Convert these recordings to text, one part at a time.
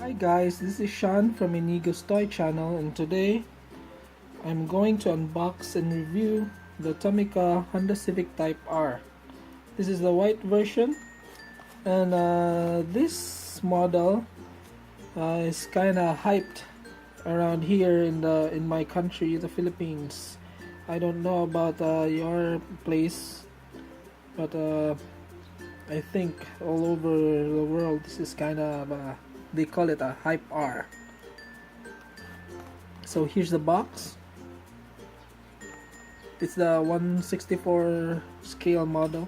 Hi guys, this is Sean from Ynigos Toy Channel, and today I'm going to unbox and review the Tomica Honda Civic Type R. This is the white version, and this model is kinda hyped around here in my country, the Philippines. I don't know about your place, but I think all over the world this is kind of they call it a hype R. So here's the box. It's the 1/64 scale model.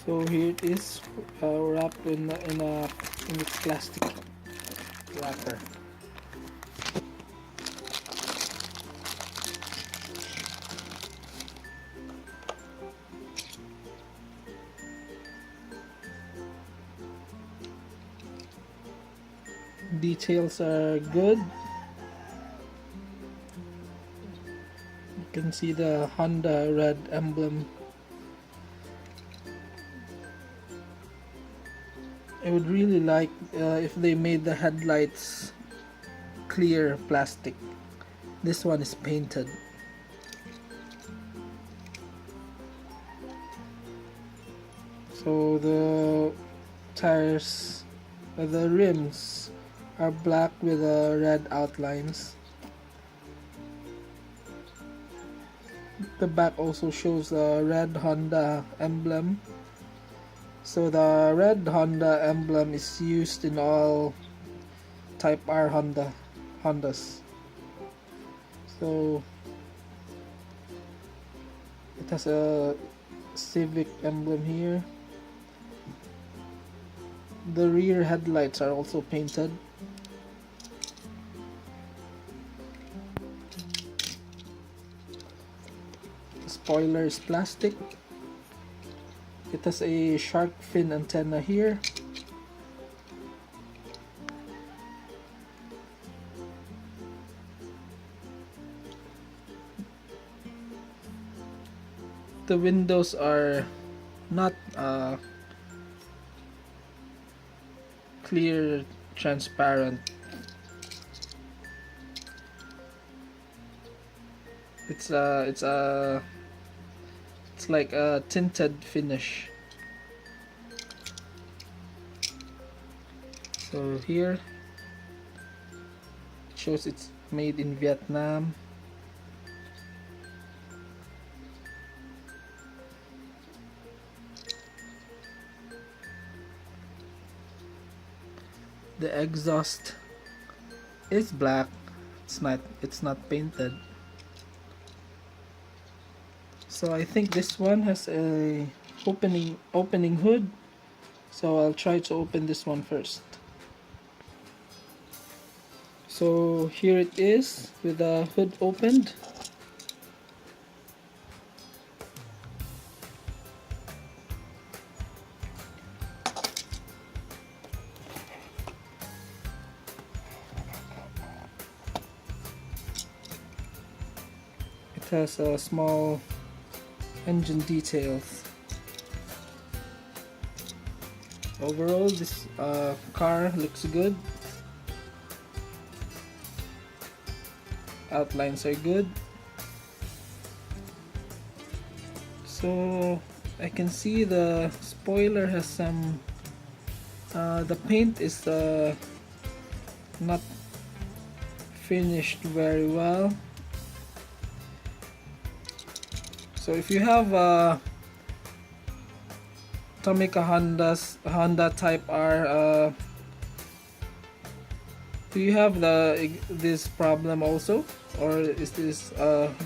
So here it is, wrapped in its plastic wrapper. Details are good. You can see the Honda red emblem. I would really like if they made the headlights clear plastic. This one is painted. So the tires, the rims are black with red outlines. The back also shows the red Honda emblem. So the red Honda emblem is used in all Type R Hondas. So it has a Civic emblem here. The rear headlights are also painted. The spoiler is plastic. It has a shark fin antenna here. The windows are not clear, transparent. It's like a tinted finish. So here it shows it's made in Vietnam. The exhaust is black. It's not painted. So I think this one has a opening hood. So I'll try to open this one first. So here it is with the hood opened. It has a small engine details. Overall, this car looks good. Outlines are good. So I can see the spoiler has some the paint is not finished very well. So if you have Tomica Honda Type R, do you have this problem also, or is this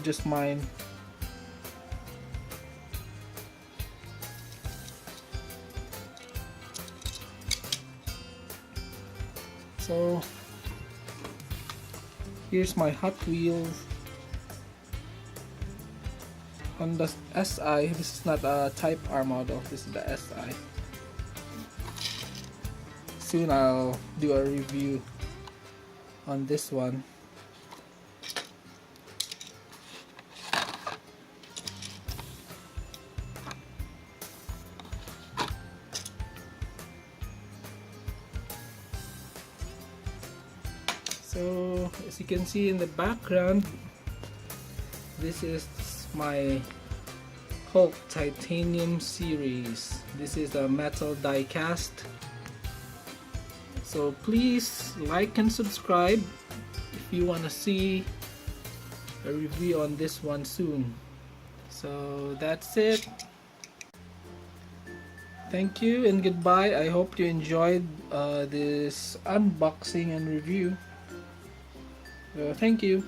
just mine? So here's my Hot Wheels Honda SI. This is not a Type R model, this is the SI. soon I'll do a review on this one. So as you can see in the background, this is my Hulk Titanium series. This is a metal diecast. So please like and subscribe if you want to see a review on this one soon. So that's it. Thank you and goodbye. I hope you enjoyed this unboxing and review. Thank you.